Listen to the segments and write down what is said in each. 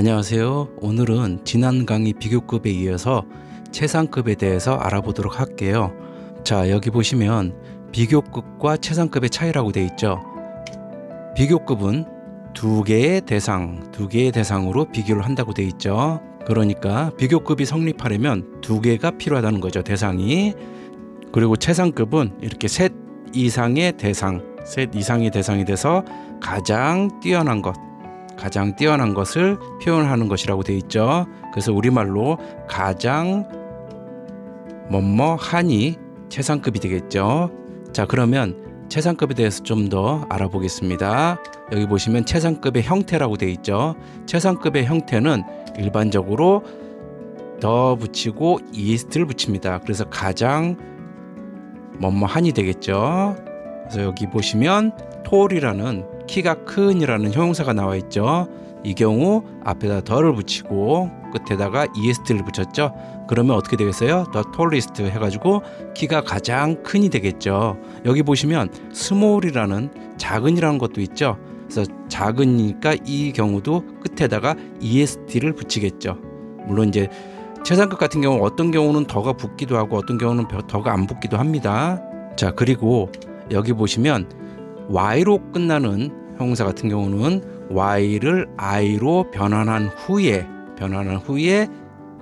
안녕하세요. 오늘은 지난 강의 비교급에 이어서 최상급에 대해서 알아보도록 할게요. 자, 여기 보시면 비교급과 최상급의 차이라고 되어 있죠. 비교급은 두 개의 대상으로 비교를 한다고 되어 있죠. 그러니까 비교급이 성립하려면 두 개가 필요하다는 거죠, 대상이. 그리고 최상급은 이렇게 셋 이상의 대상이 돼서 가장 뛰어난 것을 표현하는 것이라고 되어 있죠. 그래서 우리말로 가장 뭐뭐하니 최상급이 되겠죠. 자, 그러면 최상급에 대해서 좀 더 알아보겠습니다. 여기 보시면 최상급의 형태라고 되어 있죠. 최상급의 형태는 일반적으로 더 붙이고 EST를 붙입니다. 그래서 가장 뭐뭐하니 되겠죠. 그래서 여기 보시면 tall이라는 키가 큰이라는 형용사가 나와 있죠. 이 경우 앞에다 더를 붙이고 끝에다가 EST를 붙였죠. 그러면 어떻게 되겠어요? The tallest 해가지고 키가 가장 큰이 되겠죠. 여기 보시면 small이라는 작은이라는 것도 있죠. 그래서 작으니까 이 경우도 끝에다가 EST를 붙이겠죠. 물론 이제 최상급 같은 경우 어떤 경우는 더가 붙기도 하고 어떤 경우는 더가 안 붙기도 합니다. 자, 그리고 여기 보시면 y로 끝나는 형용사 같은 경우는 y를 i로 변환한 후에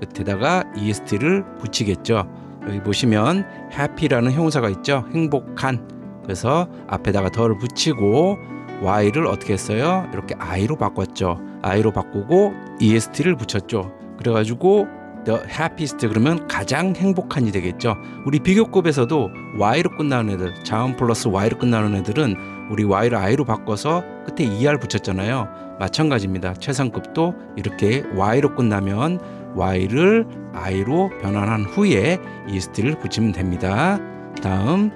끝에다가 est를 붙이겠죠. 여기 보시면 happy라는 형용사가 있죠. 행복한. 그래서 앞에다가 더를 붙이고 y를 어떻게 했어요? 이렇게 i로 바꿨죠. i로 바꾸고 est를 붙였죠. 그래가지고 the happiest 그러면 가장 행복한이 되겠죠. 우리 비교급에서도 y로 끝나는 애들, 자음 플러스 y로 끝나는 애들은 우리 y를 i로 바꿔서 끝에 er 붙였잖아요. 마찬가지입니다. 최상급도 이렇게 y로 끝나면 y를 i로 변환한 후에 est를 붙이면 됩니다. 다음,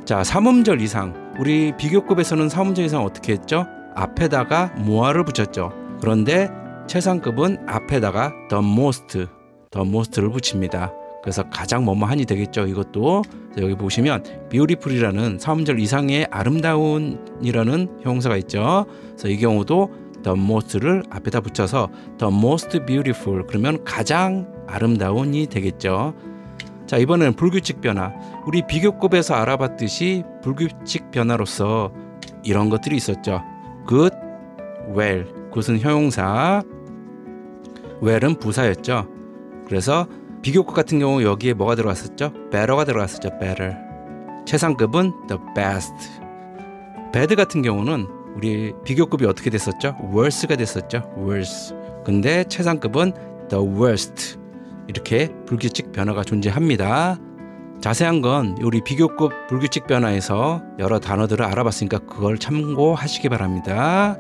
자, 삼음절 이상. 우리 비교급에서는 삼음절 이상 어떻게 했죠? 앞에다가 more를 붙였죠. 그런데 최상급은 앞에다가 the most를 붙입니다. 그래서 가장 뭐뭐하니 되겠죠. 이것도 여기 보시면 beautiful이라는 삼음절 이상의 아름다운이라는 형용사가 있죠. 그래서 이 경우도 the most를 앞에다 붙여서 the most beautiful 그러면 가장 아름다운이 되겠죠. 자, 이번에는 불규칙 변화. 우리 비교급에서 알아봤듯이 불규칙 변화로서 이런 것들이 있었죠. good, well. good은 형용사, well은 부사였죠. 그래서 비교급 같은 경우 여기에 뭐가 들어갔었죠? better가 들어갔었죠. better. 최상급은 the best. bad 같은 경우는 우리 비교급이 어떻게 됐었죠? worse가 됐었죠. worse. 근데 최상급은 the worst. 이렇게 불규칙 변화가 존재합니다. 자세한 건 우리 비교급 불규칙 변화에서 여러 단어들을 알아봤으니까 그걸 참고하시기 바랍니다.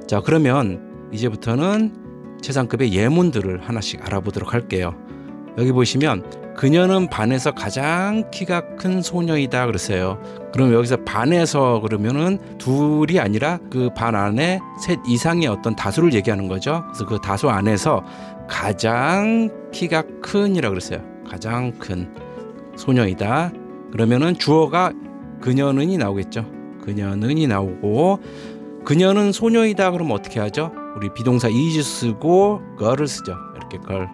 자, 그러면 이제부터는 최상급의 예문들을 하나씩 알아보도록 할게요. 여기 보시면 그녀는 반에서 가장 키가 큰 소녀이다 그랬어요. 그럼 여기서 반에서 그러면은 둘이 아니라 그 반 안에 셋 이상의 어떤 다수를 얘기하는 거죠. 그래서 그 다수 안에서 가장 키가 큰이라고 그랬어요. 가장 큰 소녀이다. 그러면은 주어가 그녀는이 나오겠죠. 그녀는이 나오고 그녀는 소녀이다 그러면 어떻게 하죠? 우리 비동사 is 쓰고 gir을 쓰죠. 이렇게 girl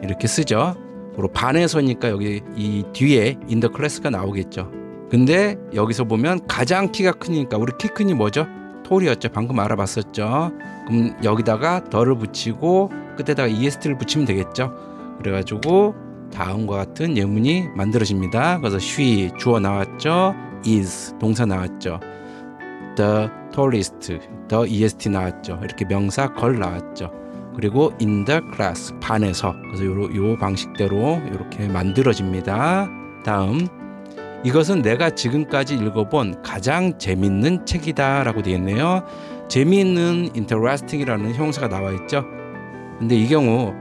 이렇게 쓰죠. 그리고 반에서니까 여기 이 뒤에 in the class가 나오겠죠. 근데 여기서 보면 가장 키가 크니까 우리 키 큰이 뭐죠? tall이었죠. 방금 알아봤었죠. 그럼 여기다가 더를 붙이고 끝에다가 est를 붙이면 되겠죠. 그래가지고 다음과 같은 예문이 만들어집니다. 그래서 she 주어 나왔죠. is 동사 나왔죠. the tallest the est 나왔죠. 이렇게 명사 걸 나왔죠. 그리고 in the class 반에서. 그래서 요 방식대로 이렇게 만들어집니다. 다음, 이것은 내가 지금까지 읽어본 가장 재밌는 책이다 라고 되어 있네요. 재미있는 interesting이라는 형용사가 나와 있죠. 근데 이 경우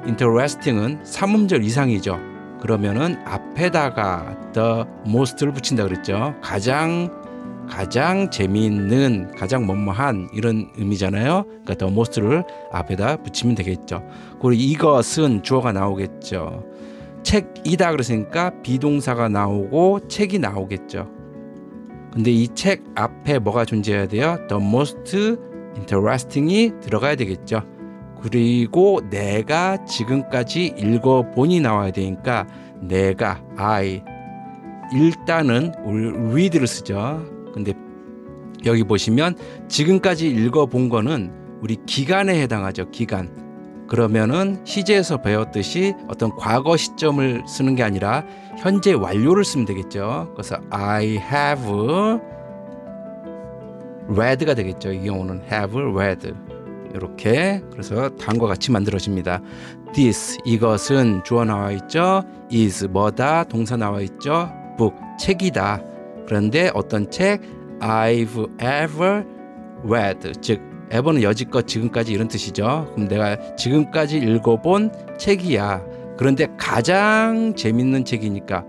interesting은 삼음절 이상이죠. 그러면은 앞에다가 the most를 붙인다 그랬죠. 가장 재미있는, 가장 뭐뭐한 이런 의미잖아요. 그러니까 the most를 앞에다 붙이면 되겠죠. 그리고 이것은 주어가 나오겠죠. 책이다 그랬으니까 비동사가 나오고 책이 나오겠죠. 근데 이 책 앞에 뭐가 존재해야 돼요? The most interesting이 들어가야 되겠죠. 그리고 내가 지금까지 읽어본이 나와야 되니까 내가 I 일단은 우리 read를 쓰죠. 근데 여기 보시면 지금까지 읽어본 거는 우리 기간에 해당하죠. 기간. 그러면은 시제에서 배웠듯이 어떤 과거 시점을 쓰는 게 아니라 현재 완료를 쓰면 되겠죠. 그래서 I have read가 되겠죠. 이 경우는 have read. 이렇게 그래서 다음과 같이 만들어집니다. This 이것은 주어 나와 있죠. is 뭐다 동사 나와 있죠. book 책이다. 그런데 어떤 책? I've ever read 즉 ever는 여지껏 지금까지 이런 뜻이죠. 그럼 내가 지금까지 읽어본 책이야. 그런데 가장 재밌는 책이니까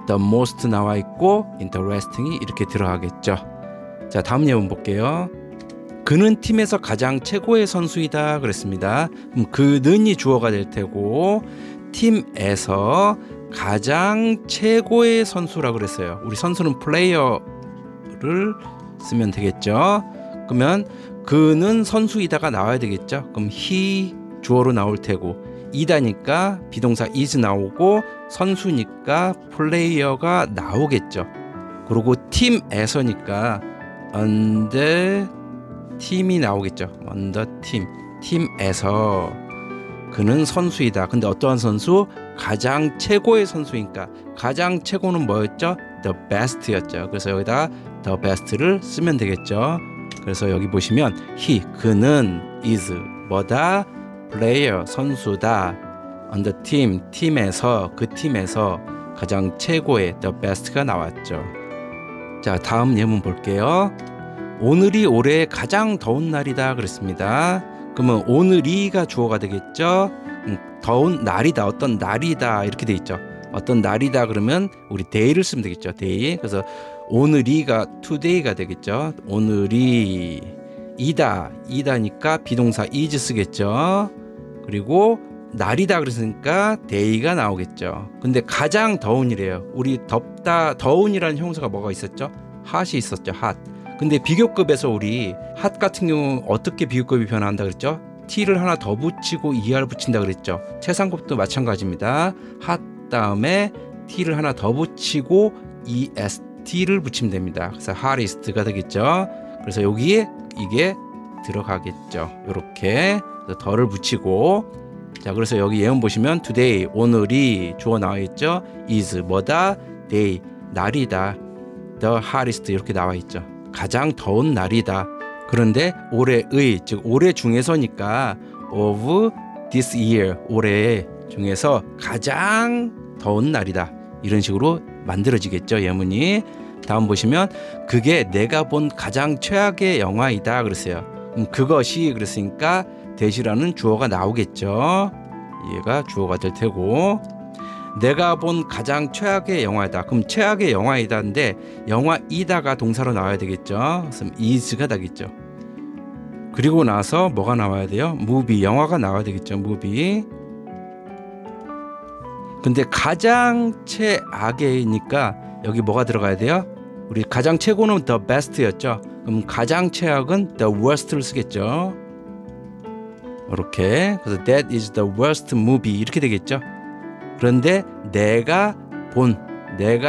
the most 나와 있고 interesting이 이렇게 들어가겠죠. 자, 다음 예문 볼게요. 그는 팀에서 가장 최고의 선수이다 그랬습니다. 그럼 그는이 주어가 될 테고 팀에서 가장 최고의 선수라고 그랬어요. 우리 선수는 플레이어를 쓰면 되겠죠. 그러면 그는 선수이다가 나와야 되겠죠. 그럼 he 주어로 나올 테고 이다니까 비동사 is 나오고 선수니까 플레이어가 나오겠죠. 그리고 팀에서니까 under 팀이 나오겠죠. under 팀에서 그는 선수이다. 근데 어떠한 선수? 가장 최고의 선수니까 가장 최고는 뭐였죠? the best였죠. 그래서 여기다 the best를 쓰면 되겠죠. 그래서 여기 보시면 그는 is 뭐다? player 선수다. on the 팀에서 그 팀에서 가장 최고의 the best가 나왔죠. 자, 다음 예문 볼게요. 오늘이 올해 가장 더운 날이다 그랬습니다. 그러면 오늘이가 주어가 되겠죠. 더운 날이다 어떤 날이다 이렇게 돼 있죠. 어떤 날이다 그러면 우리 day를 쓰면 되겠죠. day. 그래서 오늘이가 today가 되겠죠. 오늘이 이다니까 비동사 is 쓰겠죠. 그리고 날이다 그랬으니까 day가 나오겠죠. 근데 가장 더운이래요. 우리 더운이라는 형용사가 뭐가 있었죠? hot이 있었죠. hot. 근데 비교급에서 우리 hot 같은 경우 어떻게 비교급이 변화한다 그랬죠? t를 하나 더 붙이고 er 붙인다 그랬죠. 최상급도 마찬가지입니다. hot 다음에 t를 하나 더 붙이고 est를 붙이면 됩니다. 그래서 hottest가 되겠죠. 그래서 여기에 이게 들어가겠죠. 이렇게 더를 붙이고 자, 그래서 여기 예문 보시면 today 오늘이 주어 나와 있죠. is 뭐다? day 날이다. the hottest 이렇게 나와 있죠. 가장 더운 날이다. 그런데 올해의 즉 올해 중에서니까 of this year 올해 중에서 가장 더운 날이다. 이런 식으로 만들어지겠죠. 예문이. 다음 보시면 그게 내가 본 가장 최악의 영화이다 그랬어요. 그것이 그랬으니까 that이라는 주어가 나오겠죠. 얘가 주어가 될 테고 내가 본 가장 최악의 영화이다. 그럼 최악의 영화이다인데 영화이다가 동사로 나와야 되겠죠. 그럼 is가 되겠죠. 그리고 나서 뭐가 나와야 돼요? movie 영화가 나와야 되겠죠. movie. 근데 가장 최악이니까 여기 뭐가 들어가야 돼요? 우리 가장 최고는 the best였죠. 그럼 가장 최악은 the worst를 쓰겠죠. 이렇게. 그래서 that is the worst movie 이렇게 되겠죠. 그런데 내가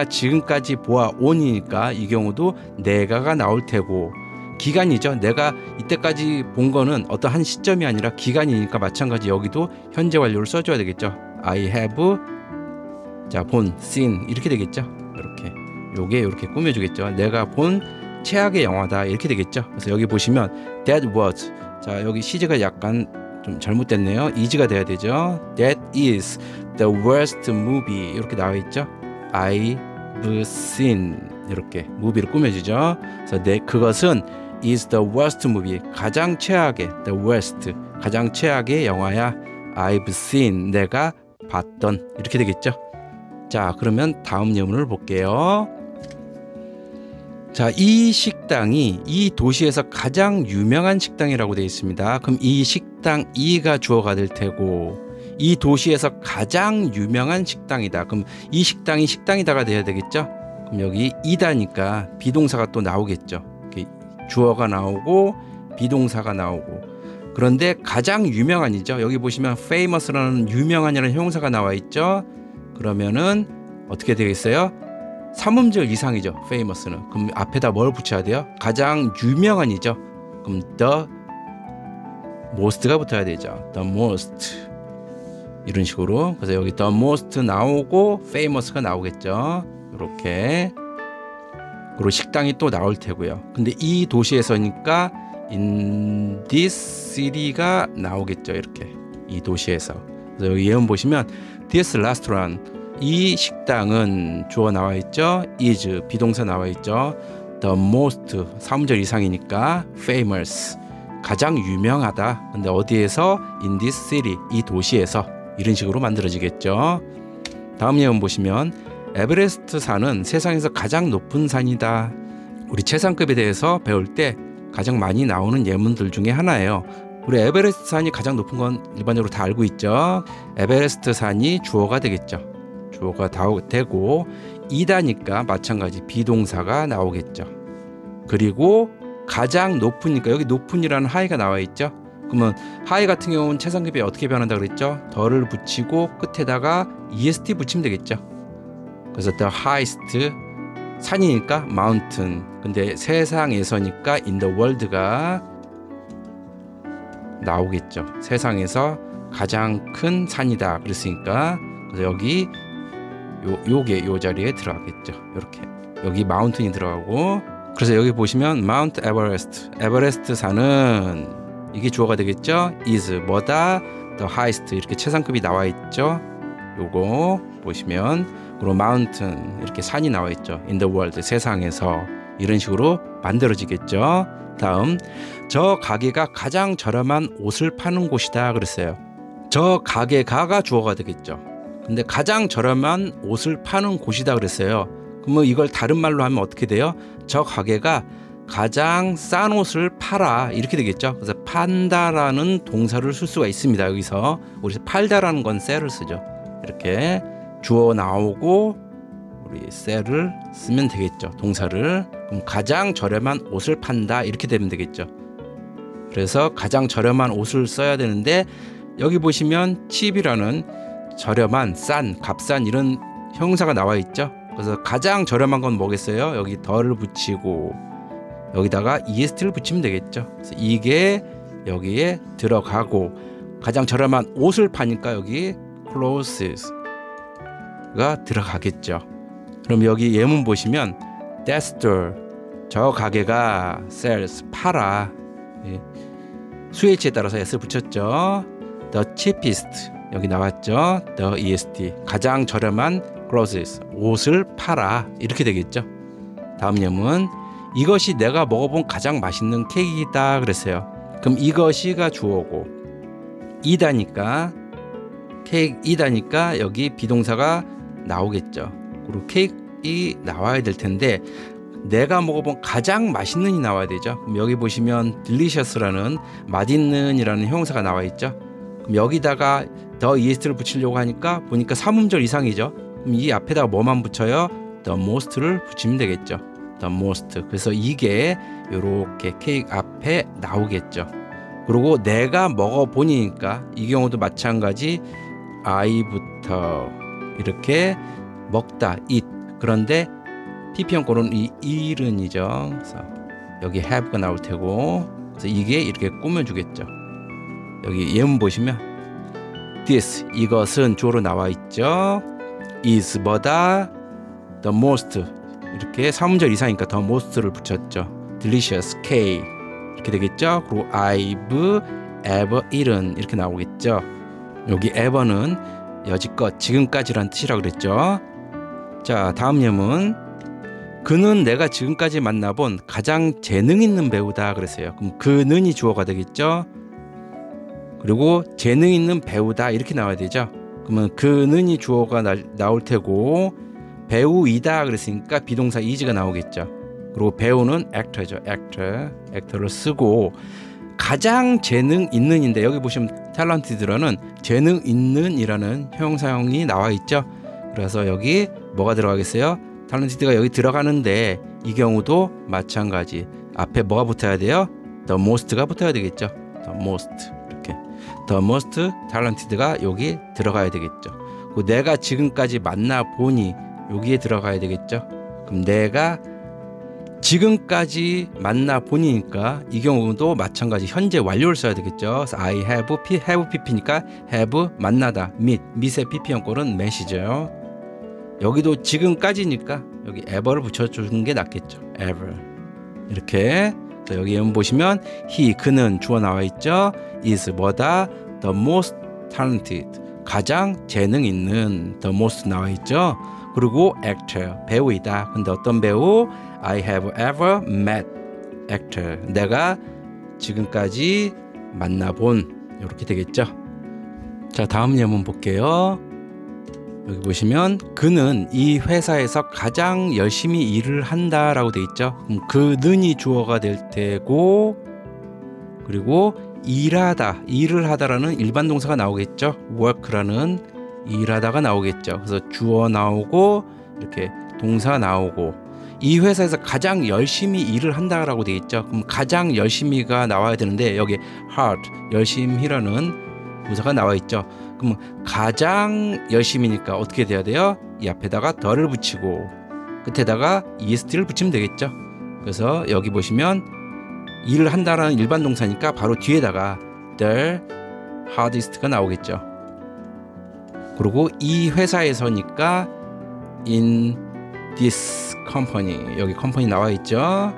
지금까지 보아온이니까 이 경우도 내가가 나올 테고 기간이죠. 내가 이때까지 본 거는 어떤 한 시점이 아니라 기간이니까 마찬가지 여기도 현재 완료를 써줘야 되겠죠. I have 본 seen 이렇게 되겠죠. 이렇게 요게 이렇게 꾸며주겠죠. 내가 본 최악의 영화다 이렇게 되겠죠. 그래서 여기 보시면 that was 여기 시제가 약간 좀 잘못됐네요. is가 돼야 되죠. That is the worst movie 이렇게 나와 있죠. I've seen 이렇게 movie를 꾸며주죠. 그래서 그것은 is the worst movie 가장 최악의 the worst 가장 최악의 영화야. I've seen 내가 봤던 이렇게 되겠죠. 자, 그러면 다음 예문을 볼게요. 자, 이 식당이 이 도시에서 가장 유명한 식당이라고 되어 있습니다. 그럼 이 식당 이가 주어가 될 테고 이 도시에서 가장 유명한 식당이다. 그럼 이 식당이 식당이다가 돼야 되겠죠. 그럼 여기 이다니까 비동사가 또 나오겠죠. 주어가 나오고 비동사가 나오고. 그런데 가장 유명한이죠. 여기 보시면 famous라는 유명한이라는 형용사가 나와 있죠. 그러면은 어떻게 되겠어요? 3음절 이상이죠. famous는. 그럼 앞에다 뭘 붙여야 돼요? 가장 유명한이죠. 그럼 the most가 붙어야 되죠. the most. 이런 식으로. 그래서 여기 the most 나오고 famous가 나오겠죠. 이렇게. 그리고 식당이 또 나올 테고요. 근데 이 도시에서니까 in this city가 나오겠죠. 이렇게 이 도시에서. 그래서 여기 예문 보시면 this restaurant, 이 식당은 주어 나와 있죠. is 비동사 나와 있죠. the most 3절 이상이니까 famous 가장 유명하다. 근데 어디에서? in this city, 이 도시에서. 이런 식으로 만들어지겠죠. 다음 예문 보시면 에베레스트 산은 세상에서 가장 높은 산이다. 우리 최상급에 대해서 배울 때 가장 많이 나오는 예문들 중에 하나예요. 우리 에베레스트 산이 가장 높은 건 일반적으로 다 알고 있죠. 에베레스트 산이 주어가 되겠죠. 주어가 되고 이다니까 마찬가지 비동사가 나오겠죠. 그리고 가장 높으니까 여기 높은이라는 하이가 나와 있죠. 그러면 하이 같은 경우는 최상급에 어떻게 변한다 그랬죠? 더를 붙이고 끝에다가 est 붙이면 되겠죠. 그래서 the highest, 산이니까 mountain. 근데 세상에서니까 in the world가 나오겠죠. 세상에서 가장 큰 산이다 그랬으니까. 그래서 여기 요게 요 자리에 들어가겠죠. 이렇게 여기 mountain이 들어가고. 그래서 여기 보시면 Mount Everest, 에베레스트 산은 이게 주어가 되겠죠. is 뭐다, the highest 이렇게 최상급이 나와 있죠. 요거 보시면. 그리고 mountain 이렇게 산이 나와 있죠. in the world 세상에서. 이런 식으로 만들어지겠죠. 다음, 저 가게가 가장 저렴한 옷을 파는 곳이다 그랬어요. 저 가게가가 주어가 되겠죠. 근데 가장 저렴한 옷을 파는 곳이다 그랬어요. 그러면 이걸 다른 말로 하면 어떻게 돼요? 저 가게가 가장 싼 옷을 팔아 이렇게 되겠죠. 그래서 판다라는 동사를 쓸 수가 있습니다. 여기서 우리 팔다라는 건 셀을 쓰죠. 이렇게 주어 나오고 우리 셀을 쓰면 되겠죠. 동사를. 그럼 가장 저렴한 옷을 판다 이렇게 되면 되겠죠. 그래서 가장 저렴한 옷을 써야 되는데 여기 보시면 cheap이라는 저렴한, 싼, 값싼 이런 형용사가 나와 있죠. 그래서 가장 저렴한 건 뭐겠어요? 여기 더를 붙이고 여기다가 est를 붙이면 되겠죠. 그래서 이게 여기에 들어가고 가장 저렴한 옷을 파니까 여기 clothes가 들어가겠죠. 그럼 여기 예문 보시면 that store, 저 가게가 sells, 팔아. 수혜치에 따라서 s 붙였죠. the cheapest 여기 나왔죠. the est 가장 저렴한 clothes 옷을 팔아 이렇게 되겠죠. 다음 예문, 이것이 내가 먹어본 가장 맛있는 케이크이다 그랬어요. 그럼 이것이가 주어고 이다니까 케이크이다니까 여기 비동사가 나오겠죠. 그리고 케이크이 나와야 될 텐데 내가 먹어본 가장 맛있는이 나와야 되죠. 그럼 여기 보시면 delicious라는 맛있는이라는 형용사가 나와 있죠. 그럼 여기다가 더 est를 붙이려고 하니까 보니까 3음절 이상이죠. 그럼 이 앞에다가 뭐만 붙여요? the most를 붙이면 되겠죠. the most. 그래서 이게 이렇게 케이크 앞에 나오겠죠. 그리고 내가 먹어보니까 이 경우도 마찬가지 I부터 이렇게 먹다 eat. 그런데 PP형권은 이 eat은이죠. 그래서 여기 have가 나올 테고 그래서 이게 이렇게 꾸며주겠죠. 여기 예문 보시면 this 이것은 주어로 나와 있죠. is 뭐다, the most 이렇게 3음절 이상이니까 the most를 붙였죠. delicious cake 이렇게 되겠죠. 그리고 I've ever eaten 이렇게 나오겠죠. 여기 ever는 여지껏 지금까지란 뜻이라고 그랬죠. 자, 다음 예문, 그는 내가 지금까지 만나본 가장 재능 있는 배우다 그랬어요. 그럼 그는이 주어가 되겠죠. 그리고 재능 있는 배우다 이렇게 나와야 되죠. 그러면 그는이 주어가 나올 테고 배우이다 그랬으니까 비동사 is가 나오겠죠. 그리고 배우는 actor죠. actor를 쓰고 가장 재능 있는인데 여기 보시면 talented라는 재능 있는이라는 형용사형이 나와 있죠. 그래서 여기 뭐가 들어가겠어요? talented가 여기 들어가는데 이 경우도 마찬가지 앞에 뭐가 붙어야 돼요? the most가 붙어야 되겠죠. the most 이렇게 the most talented가 여기 들어가야 되겠죠. 그 내가 지금까지 만나보니 여기에 들어가야 되겠죠. 그럼 내가 지금까지 만나보니까 이 경우도 마찬가지 현재 완료를 써야 되겠죠. I have pp니까 have 만나다 meet의 pp 형꼴은 met이죠. 여기도 지금까지니까 여기 ever를 붙여주는 게 낫겠죠. ever 이렇게. 여기 보시면 he 그는 주어 나와 있죠. is 뭐다 the most talented 가장 재능 있는 the most 나와 있죠. 그리고 actor 배우이다. 근데 어떤 배우? I have ever met actor 내가 지금까지 만나본 이렇게 되겠죠. 자 다음 예문 볼게요. 여기 보시면 그는 이 회사에서 가장 열심히 일을 한다라고 돼 있죠. 그럼 그는이 주어가 될 테고 그리고 일을 하다라는 일반 동사가 나오겠죠. work라는 일하다가 나오겠죠. 그래서 주어 나오고 이렇게 동사 나오고 이 회사에서 가장 열심히 일을 한다라고 돼 있죠. 그럼 가장 열심히가 나와야 되는데 여기 hard 열심히라는 부사가 나와 있죠. 그럼 가장 열심히니까 어떻게 돼야 돼요? 이 앞에다가 더를 붙이고 끝에다가 est를 붙이면 되겠죠. 그래서 여기 보시면 일을 한다라는 일반 동사니까 바로 뒤에다가 the hardest가 나오겠죠. 그리고 이 회사에서니까 in this company 여기 컴퍼니 나와 있죠.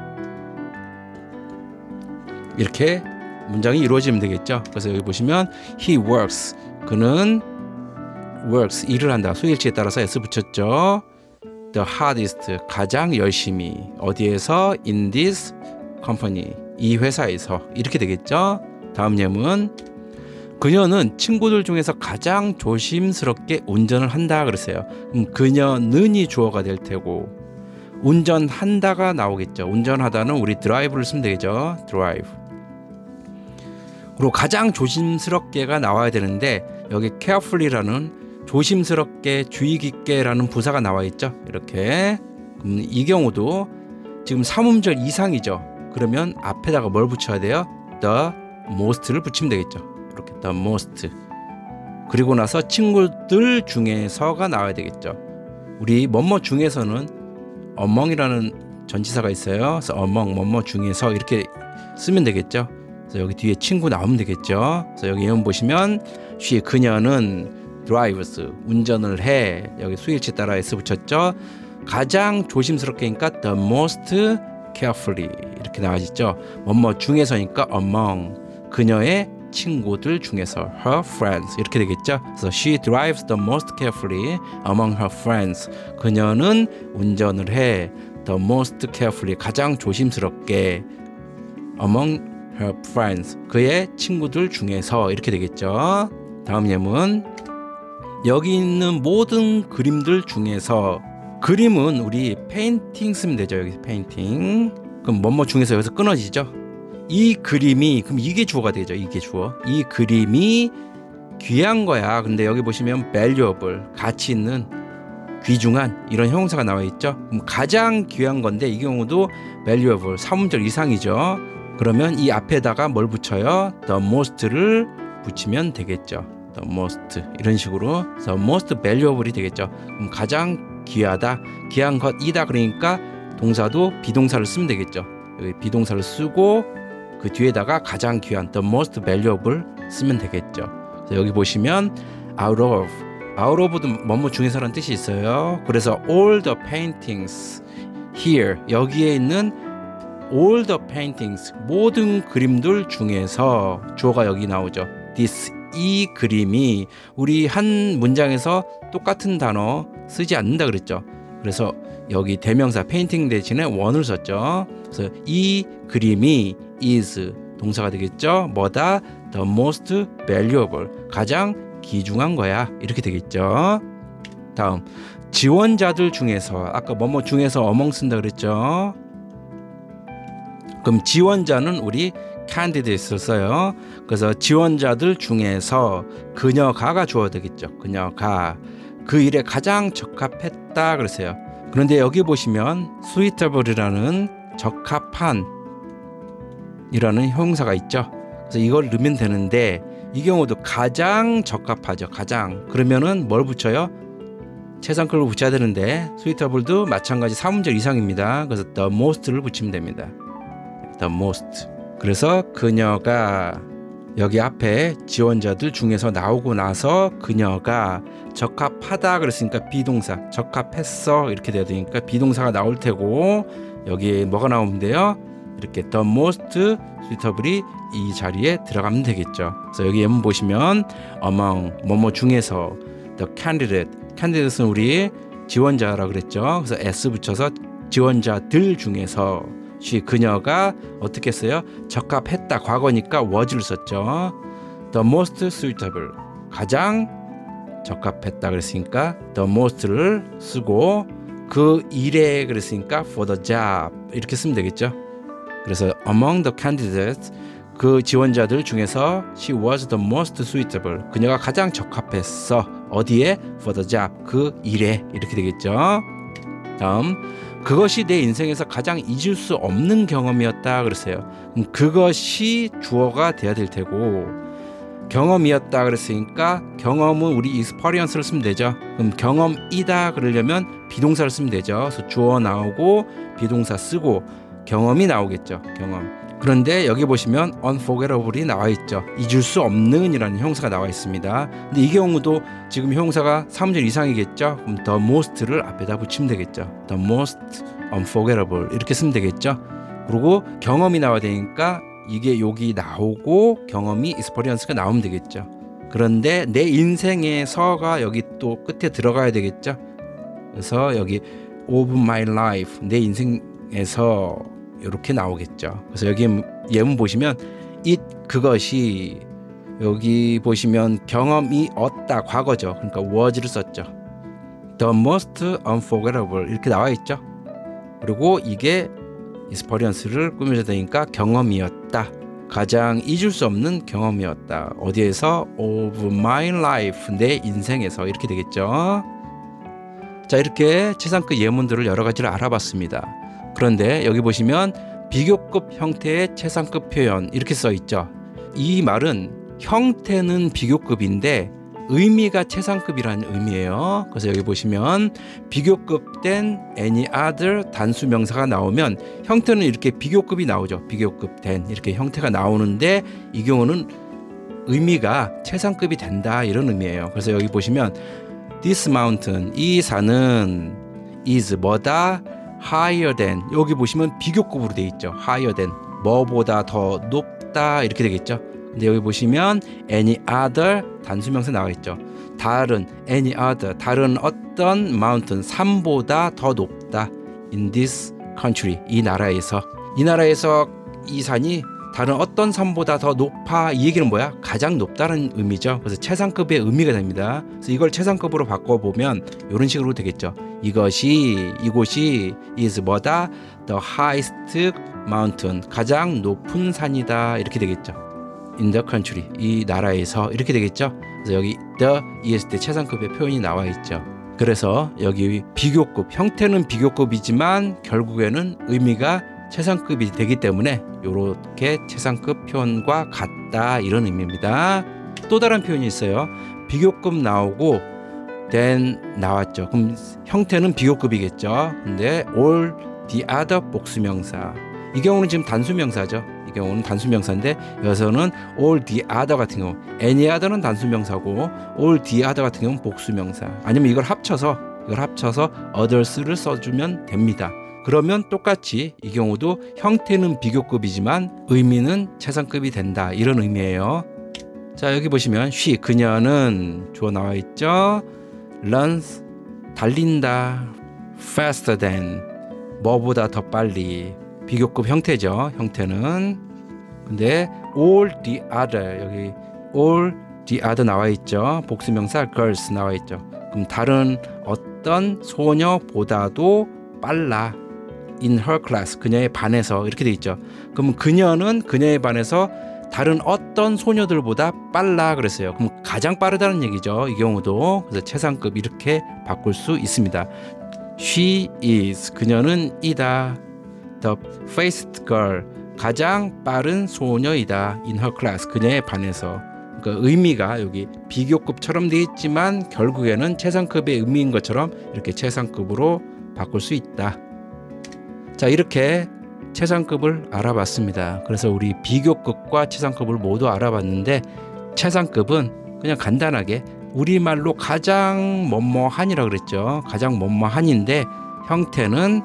이렇게 문장이 이루어지면 되겠죠. 그래서 여기 보시면 he works 그는 works 일을 한다. 수일치에 따라서 s 붙였죠. the hardest 가장 열심히 어디에서 in this company 이 회사에서 이렇게 되겠죠. 다음 예문 그녀는 친구들 중에서 가장 조심스럽게 운전을 한다 그랬어요. 그녀는이 주어가 될 테고 운전한다가 나오겠죠. 운전하다는 우리 drive를 쓰면 되겠죠. drive 그리고 가장 조심스럽게가 나와야 되는데 여기 carefully라는 조심스럽게 주의 깊게라는 부사가 나와 있죠. 이렇게 이 경우도 지금 3음절 이상이죠. 그러면 앞에다가 뭘 붙여야 돼요? the most를 붙이면 되겠죠. 이렇게 the most 그리고 나서 친구들 중에서가 나와야 되겠죠. 우리 뭐뭐 중에서는 among이라는 전치사가 있어요. 그래서 among 뭐뭐 중에서 이렇게 쓰면 되겠죠. 그래서 여기 뒤에 친구 나오면 되겠죠. 그래서 여기 예문 보시면 she 그녀는 drives 운전을 해 여기 수일치 따라 s 붙였죠. 가장 조심스럽게니까 the most carefully 이렇게 나와있죠. 뭐뭐 중에서니까 among 그녀의 친구들 중에서 her friends 이렇게 되겠죠. 그래서 she drives the most carefully among her friends 그녀는 운전을 해 the most carefully 가장 조심스럽게 among her friends 그의 친구들 중에서 이렇게 되겠죠. 다음 예문 여기 있는 모든 그림들 중에서 그림은 우리 페인팅 쓰면 되죠. 여기 페인팅 그럼 뭐뭐 중에서 여기서 끊어지죠. 이 그림이 그럼 이게 주어가 되죠. 이게 주어 이 그림이 귀한 거야. 근데 여기 보시면 valuable 가치 있는 귀중한 이런 형용사가 나와 있죠. 그럼 가장 귀한 건데 이 경우도 valuable 3음절 이상이죠. 그러면 이 앞에다가 뭘 붙여요? the most를 붙이면 되겠죠. the most 이런 식으로 the most valuable이 되겠죠. 그럼 가장 귀하다, 귀한 것이다 그러니까 동사도 비동사를 쓰면 되겠죠. 여기 비동사를 쓰고 그 뒤에다가 가장 귀한 the most valuable 쓰면 되겠죠. 그래서 여기 보시면 out of도 뭐뭐 중에서라는 뜻이 있어요. 그래서 all the paintings here 여기에 있는 all the paintings 모든 그림들 중에서 주어가 여기 나오죠. this 이 그림이 우리 한 문장에서 똑같은 단어 쓰지 않는다 그랬죠. 그래서 여기 대명사 painting 대신에 one을 썼죠. 그래서 이 그림이 is 동사가 되겠죠. 뭐다? the most valuable 가장 귀중한 거야 이렇게 되겠죠. 다음 지원자들 중에서 아까 뭐뭐 중에서 among 쓴다 그랬죠. 그럼 지원자는 우리 candidates를 써요. 그래서 지원자들 중에서 그녀가가 주어야 되겠죠. 그녀가 그 일에 가장 적합했다 그랬어요. 그런데 여기 보시면 suitable이라는 적합한 이라는 형용사가 있죠. 그래서 이걸 넣으면 되는데 이 경우도 가장 적합하죠. 가장. 그러면은 뭘 붙여요? 최상급을 붙여야 되는데 suitable도 마찬가지 3음절 이상입니다. 그래서 the most를 붙이면 됩니다. the most. 그래서 그녀가 여기 앞에 지원자들 중에서 나오고 나서 그녀가 적합하다 그랬으니까 비동사, 적합했어 이렇게 돼야 되니까 비동사가 나올 테고 여기에 뭐가 나오면 돼요? 이렇게 the most suitable이 이 자리에 들어가면 되겠죠. 그래서 여기 예문 보시면 among 뭐뭐 중에서 the candidate는 우리 지원자라 그랬죠. 그래서 s 붙여서 지원자들 중에서 그녀가 어떻게 했어요? 적합했다 과거니까 was를 썼죠. the most suitable 가장 적합했다 그랬으니까 the most를 쓰고 그 일에 그랬으니까 for the job 이렇게 쓰면 되겠죠. 그래서 among the candidates 그 지원자들 중에서 she was the most suitable 그녀가 가장 적합했어 어디에? for the job 그 일에 이렇게 되겠죠. 다음 그것이 내 인생에서 가장 잊을 수 없는 경험이었다 그랬어요. 그것이 주어가 돼야 될 테고 경험이었다 그랬으니까 경험은 우리 experience를 쓰면 되죠. 그럼 경험이다 그러려면 비동사를 쓰면 되죠. 그래서 주어 나오고 비동사 쓰고 경험이 나오겠죠. 경험. 그런데 여기 보시면 unforgettable이 나와 있죠. 잊을 수 없는 이라는 형용사가 나와 있습니다. 근데 이 경우도 지금 형용사가 3절 이상이겠죠. 그럼 the most를 앞에다 붙이면 되겠죠. the most unforgettable 이렇게 쓰면 되겠죠. 그리고 경험이 나와야 되니까 이게 여기 나오고 경험이 experience가 나오면 되겠죠. 그런데 내 인생에서가 여기 또 끝에 들어가야 되겠죠. 그래서 여기 of my life 내 인생에서 이렇게 나오겠죠. 그래서 여기 예문 보시면 it 그것이 여기 보시면 경험이 얻다 과거죠. 그러니까 was를 썼죠. the most unforgettable 이렇게 나와 있죠. 그리고 이게 experience를 꾸며야 되니까 경험이었다. 가장 잊을 수 없는 경험이었다. 어디에서? of my life 내 인생에서 이렇게 되겠죠. 자 이렇게 최상급 예문들을 여러 가지를 알아봤습니다. 그런데 여기 보시면 비교급 형태의 최상급 표현 이렇게 써 있죠. 이 말은 형태는 비교급인데 의미가 최상급이라는 의미예요. 그래서 여기 보시면 비교급된 any other 단수 명사가 나오면 형태는 이렇게 비교급이 나오죠. 비교급된 이렇게 형태가 나오는데 이 경우는 의미가 최상급이 된다 이런 의미예요. 그래서 여기 보시면 this mountain 이 산은 is 뭐다 higher than 여기 보시면 비교급으로 돼 있죠. higher than 뭐보다 더 높다 이렇게 되겠죠. 근데 여기 보시면 any other 단수명사 나와 있죠. 다른 any other 다른 어떤 mountain 산보다 더 높다 in this country 이 나라에서 이 산이 다른 어떤 산보다 더 높아 이 얘기는 뭐야? 가장 높다는 의미죠. 그래서 최상급의 의미가 됩니다. 그래서 이걸 최상급으로 바꿔보면 이런 식으로 되겠죠. 이곳이 is 뭐다? the highest mountain 가장 높은 산이다 이렇게 되겠죠. in the country 이 나라에서 이렇게 되겠죠. 그래서 여기 the 있을 때 최상급의 표현이 나와 있죠. 그래서 여기 비교급 형태는 비교급이지만 결국에는 의미가 최상급이 되기 때문에 이렇게 최상급 표현과 같다 이런 의미입니다. 또 다른 표현이 있어요. 비교급 나오고 then 나왔죠. 그럼 형태는 비교급이겠죠. 근데 all the other 복수명사 이 경우는 지금 단수명사죠. 이 경우는 단수명사인데 여기서는 all the other 같은 경우 any other는 단수명사고 all the other 같은 경우는 복수명사 아니면 이걸 합쳐서 others를 써주면 됩니다. 그러면 똑같이 이 경우도 형태는 비교급이지만 의미는 최상급이 된다 이런 의미예요. 자 여기 보시면 she 그녀는 주어 나와 있죠. runs 달린다 faster than 뭐보다 더 빨리 비교급 형태죠. 형태는 근데 all the other 여기 all the other 나와 있죠. 복수명사 girls 나와 있죠. 그럼 다른 어떤 소녀보다도 빨라 in her class 그녀의 반에서 이렇게 돼 있죠. 그럼 그녀는 그녀의 반에서 다른 어떤 소녀들보다 빨라 그랬어요. 그럼 가장 빠르다는 얘기죠. 이 경우도 그래서 최상급 이렇게 바꿀 수 있습니다. She is 그녀는 이다. The fastest girl 가장 빠른 소녀이다. in her class. 그녀의 반에서. 그러니까 의미가 여기 비교급처럼 되어 있지만 결국에는 최상급의 의미인 것처럼 이렇게 최상급으로 바꿀 수 있다. 자, 이렇게 최상급을 알아봤습니다. 그래서 우리 비교급과 최상급을 모두 알아봤는데 최상급은 그냥 간단하게 우리말로 가장 뭐뭐한이라고 그랬죠. 가장 뭐뭐한인데 형태는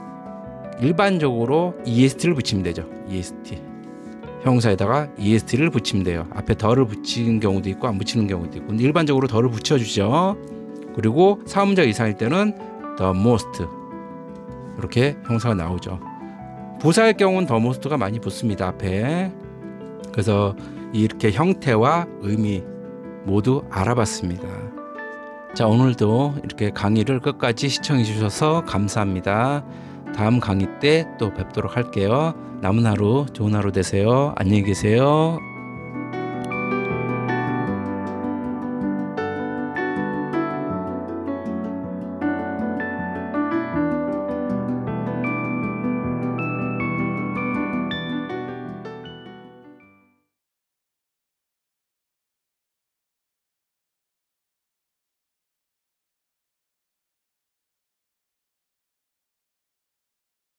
일반적으로 EST를 붙이면 되죠. EST. 형사에다가 EST를 붙이면 돼요. 앞에 더를 붙이는 경우도 있고 안 붙이는 경우도 있고. 근데 일반적으로 더를 붙여주죠. 그리고 사문자 이상일 때는 the most. 이렇게 형사가 나오죠. 부사의 경우는 the most가 많이 붙습니다. 앞에. 그래서 이렇게 형태와 의미 모두 알아봤습니다. 자, 오늘도 이렇게 강의를 끝까지 시청해 주셔서 감사합니다. 다음 강의 때 또 뵙도록 할게요. 남은 하루 좋은 하루 되세요. 안녕히 계세요.